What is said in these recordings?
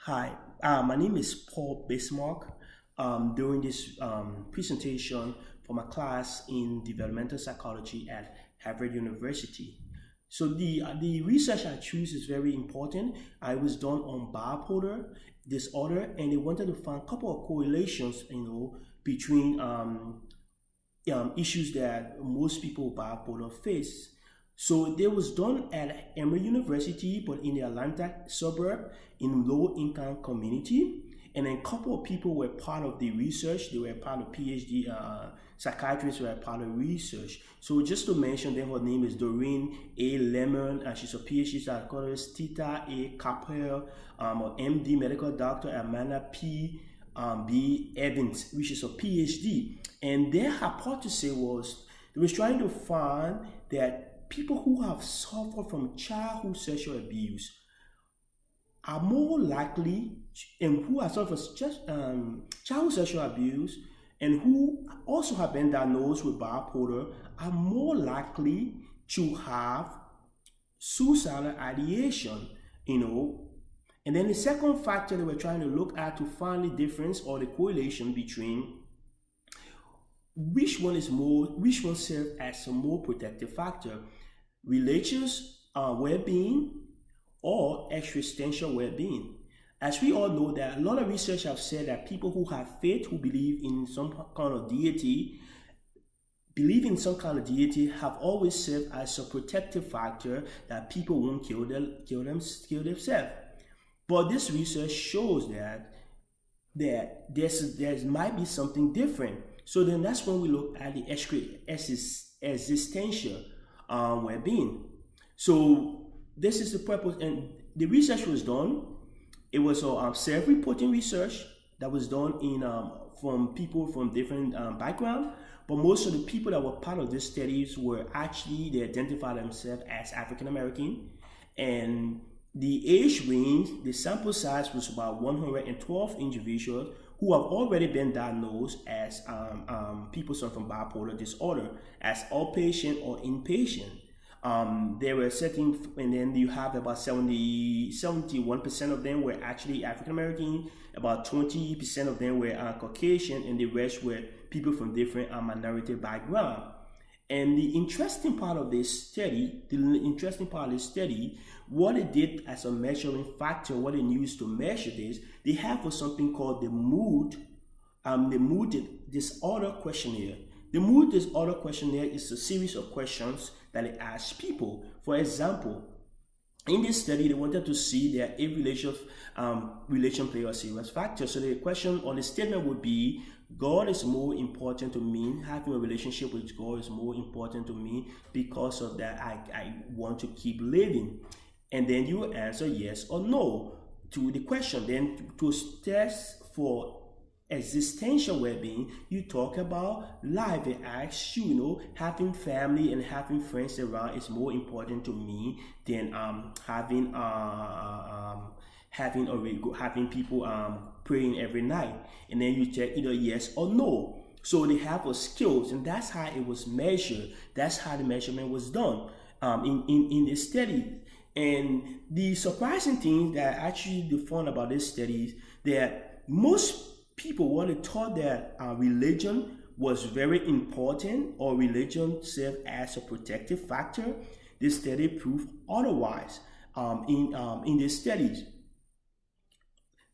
Hi, my name is Paul Bismarck. During this presentation for my class in developmental psychology at Harvard University. So the research I choose is very important. I was done on bipolar disorder, and they wanted to find a couple of correlations, between issues that most people with bipolar face. So they was done at Emory University, but in the Atlanta suburb in low income community. And then a couple of people were part of the research. They were part of PhD psychiatrists were part of research. So just to mention that her name is Doreen A. Lemon, and she's a PhD psychologist. Tita A. Capel, an MD medical doctor. Amanda P. B. Evans, which is a PhD. And their hypothesis was they was trying to find that people who have suffered from childhood sexual abuse are more likely, and who have suffered childhood sexual abuse and who also have been diagnosed with bipolar are more likely to have suicidal ideation. And then the second factor that we're trying to look at to find the difference or the correlation between which one serves as a more protective factor, religious well-being or existential well-being. As we all know, that a lot of research have said that people who have faith, who believe in some kind of deity, have always served as a protective factor that people won't kill themselves. But this research shows that there might be something different. So then that's when we look at the existential well-being. So this is the purpose, and the research was done. It was a self-reporting research that was done from people from different backgrounds. But most of the people that were part of this studies were actually, they identified themselves as African American, and the age range, the sample size was about 112 individuals who have already been diagnosed as people suffering from bipolar disorder as outpatient or inpatient. There were certain, and then you have about 71% of them were actually African American, about 20% of them were Caucasian, and the rest were people from different minority background. And the interesting part of this study, what it did as a measuring factor, what it used to measure this, they have for something called the mood disorder questionnaire. The mood disorder questionnaire is a series of questions that it asks people. For example, in this study, they wanted to see that if relation play a serious factor. So the question or the statement would be, God is more important to me. Having a relationship with God is more important to me. Because of that, I want to keep living. And then you answer yes or no to the question. Then to test for existential well-being, you talk about life. It asks you, having family and having friends around is more important to me than having people praying every night. And then you check either yes or no. So they have a skills, and that's how it was measured. That's how the measurement was done in this study. And the surprising thing that actually the fun about this study is that most people were taught that religion was very important, or religion served as a protective factor. This study proved otherwise in these studies.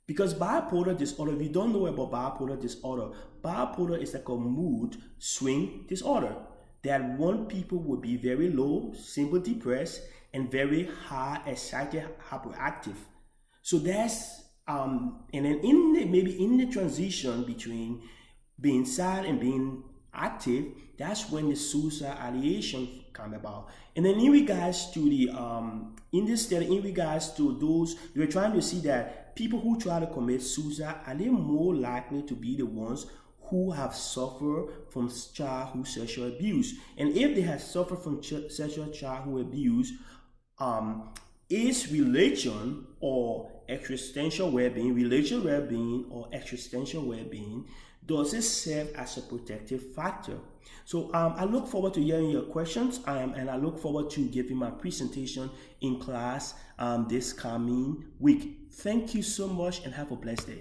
Because bipolar disorder, if you don't know about bipolar is like a mood swing disorder that one people would be very low, simple depressed, and very high, excited, hyperactive. So that's and then maybe in the transition between being sad and being active, that's when the suicide ideation come about. And then in regards to in this study, in regards to those, they were trying to see that people who try to commit suicide, are they more likely to be the ones who have suffered from childhood sexual abuse? And if they have suffered from sexual childhood abuse, is religion or existential well-being, Does it serve as a protective factor? So I look forward to hearing your questions, and I look forward to giving my presentation in class this coming week. Thank you so much and have a blessed day.